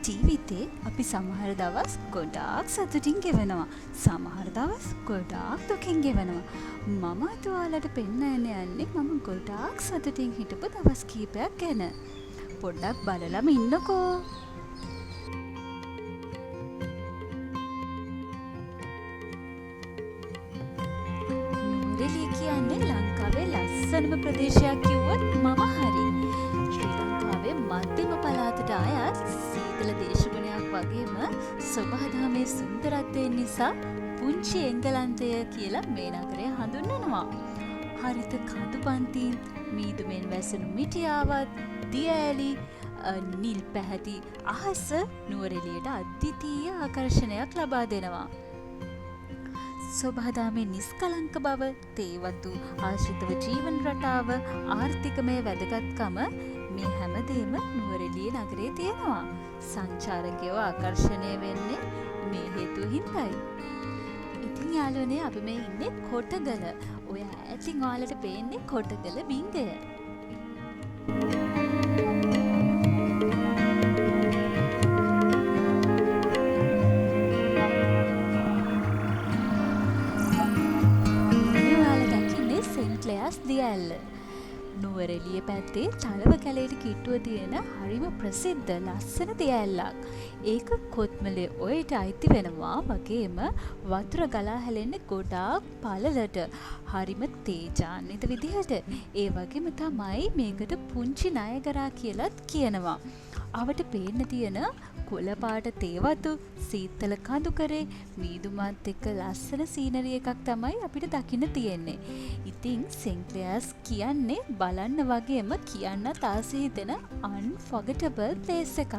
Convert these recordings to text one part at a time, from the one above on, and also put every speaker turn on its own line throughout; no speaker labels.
ජීවිතේ අපි සමහර දවස් ගොඩාක් සතුටින් ගෙවනවා. සමහර දවස් ගොඩාක් දුකින් ගෙවනවා. මම අද ඔයාලට පෙන්නන්න යන්නේ මම ගොඩාක් සතුටින් හිටපු දවස් කීපයක් ගැන. පොඩ්ඩක් බලලම ඉන්නකෝ. නුවරඑළිය කියන්නේ ලංකාවේ ලස්සනම ප්‍රදේශයක් කිව්වොත් මම හරි. ශ්‍රී ලංකාවේ මධ්‍යම පළාතට අයත් සීතල දේශගුණයක් වගේම සොබාදහමේ සුන්දරත්වය නිසා පුංචි එංගලන්තය කියලා මේ නගරය හඳුන්වනවා. හරිත කඳු පන්තින් මීදුමෙන් වැසෙනු මිටියාවත් දිය ඇලි නිල් පැහැති අහස නුවරඑළියට අද්විතීය ආකර්ෂණයක් ලබා දෙනවා. සොබාදහමේ නිස්කලංක බව, තේවතු ආශ්‍රිතව ජීවන රටාව, ආර්ථිකමය වැදගත්කම මේ හැමදේම නුවරඑළිය නගරේ තියෙනවා. සංචාරකයෝ ආකර්ෂණය වෙන්නේ මේ හේතුව හින්දායි. ඉතින් යාළුවනේ අපි මේ ඉන්නේ කොටගල. ඔය ඈතින් ඔයාලට පේන්නේ කොටගල බිංගය. දියඇල්ල. නුවරඑළිය පැත්තේ තලව කැලේට කිට්ටුව තියෙන හරිම ප්‍රසිද්ධ ලස්සන දියඇල්ලක්. ඒක කොත්මලේ ඔයට අයිති වෙනවා වගේම වතුර ගලා හැලෙන්නේ ගොඩාක් පළලට. හරිම තේජාන්විත විදිහට. ඒ වගේම තමයි මේකට පුංචි නයගරා කියලත් කියනවා. අවට පේන්න තියෙන කොළපාට තේවතු, සීතල කඳුකරේ, මීදුමත් එක්ක ලස්සන සීනරි එකක් තමයි අපිට දකින්න තියෙන්නේ. ඉතින් සෙන්ට් කියන්නේ බලන්න වගේම කියන්නත් ආස හිතෙන unforgettable place එකක්.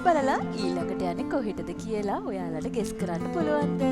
බලලා ඊළඟට යන්නේ කොහෙටද කියලා ඔයාලට ගෙස් කරන්න පුළුවන්ද?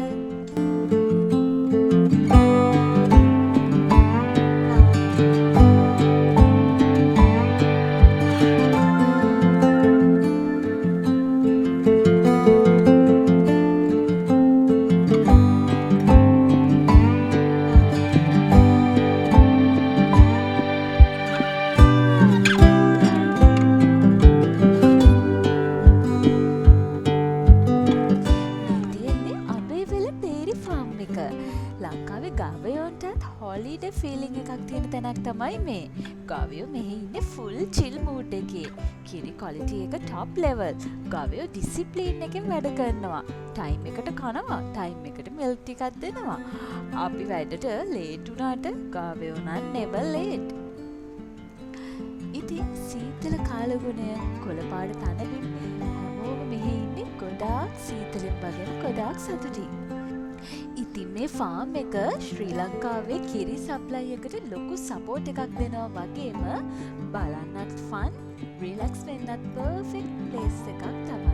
ලංකාවේ ගවයොන්ටත් හොලිඩේ ෆීලිං එකක් තියෙන තැනක් තමයි මේ. ගවයෝ මෙහි ඉන්නේ ෆුල් චිල් මූඩ් එකේ. කිරි ක්වොලිටි එක টপ ලෙවල්. ගවයෝ ඩිසිප්ලින් එකෙන් වැඩ කරනවා. ටයිම් එකට කනවා, ටයිම් එකට මිල්ක් ටිකක් දෙනවා. අපි වැඩට ලේට් වුණාට ගවයෝ නම් never late. ඉතින් සීතල කාලගුණය, කොළපාට තනමින් හැමෝම මෙහි ඉන්නේ ගොඩාක් සීතලෙන් වගේම ගොඩාක් සතුටින්. ඉතින් මේ ෆාම් එක ශ්‍රී ලංකාවේ කිරි සප්ලයි එකට ලොකු සපෝට් එකක් දෙනවා වගේම බලන්නත් ෆන්, රිලැක්ස් වෙන්නත් පර්ෆෙක්ට් ප්ලේස් එකක් තමයි.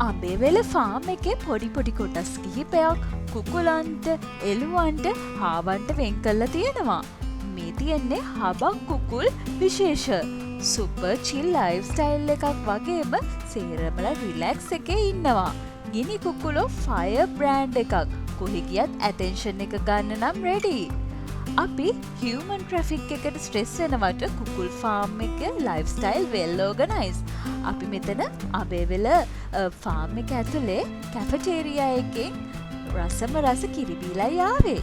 අබේවැල ෆාම් එකේ පොඩි පොඩි කොටස් කිහිපයක් කුකුලන්ට, එළුවන්ට, හාවන්ට වෙන් කරලා තියෙනවා. මේ තියෙන්නේ හබක් කුකුල් විශේෂ. සුපර් චිල් ලයිෆ් ස්ටයිල් එකක් වගේම සේරමලා රිලැක්ස් එකේ ඉන්නවා. ගිනි කුකුලෝ ෆයර් බ්‍රෑන්ඩ් එකක්. කොහෙ ගියත් ඇටෙන්ෂන් එක ගන්න නම් රෙඩි. අපි හියුමන් ට්‍රැෆික් එකට ස්ට්‍රෙස් වෙනවට කුකුල් ෆාම් එක ලයිෆ් ස්ටයිල් වෙල් ඕගනයිස්. අපි මෙතන අබේවැල ෆාම් එක ඇතුලේ කැෆටේරියා එකෙන් රසම රස කිරි බීලා ආවේ.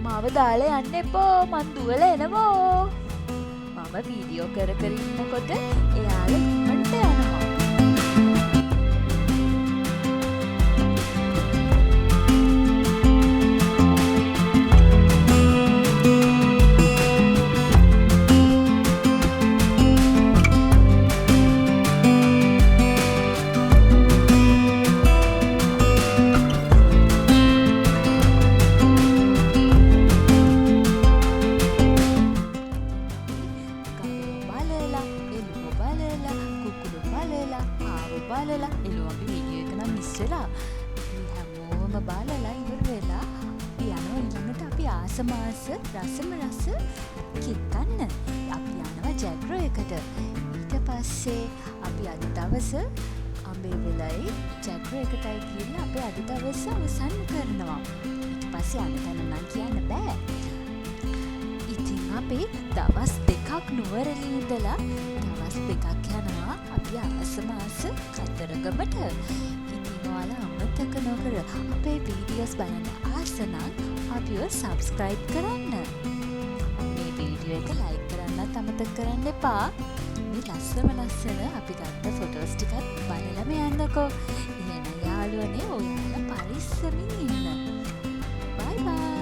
මාව දාලා යන්න එපෝ, මං දුවලා එනවා. මම වීඩියෝ කර කර ඉන්නකොට එයාලා ඉන්නට යනවා. බලලා ආව බලලා එළුව අපි වීඩියෝ එක නම් මිස් වෙලා හැමෝම බලලා ඉවර වෙලා අපි යනවා ඊළඟට අපි ආසමාස රසම රස කෙක් ගන්න. අපි යනවා ජැග්‍රෝ එකට. ඊට පස්සේ අපි අද දවස අඹේ වෙලයි ජැග්‍රෝ එකටයි ගිහිල්ලා අපි අද දවස අවසන් කරනවා. ඊට පස්සේ අන්න තැන නම් කියන්න බෑ. ඉතින් අපි දවස් 2ක් නුවරඑළිය ඉඳලා දවස් 2ක් යනවා අපි ආසමාස කතරගමට. ඉතින් ඔයාලා අමතක නොකර අපේ වීඩියෝස් බලන්න ආස නම් අපිව සබ්ස්ක්‍රයිබ් කරන්න. මේ වීඩියෝ එක ලයික් කරන්නත් අමතක කරන්න එපා. මේ ලස්සන අපි ගත්ත ෆොටෝස් ටිකත් බලලම යන්නකෝ. එහෙනම් යාළුවනේ ඔයාලා පරිස්සමින් ඉන්න. බයි බයි.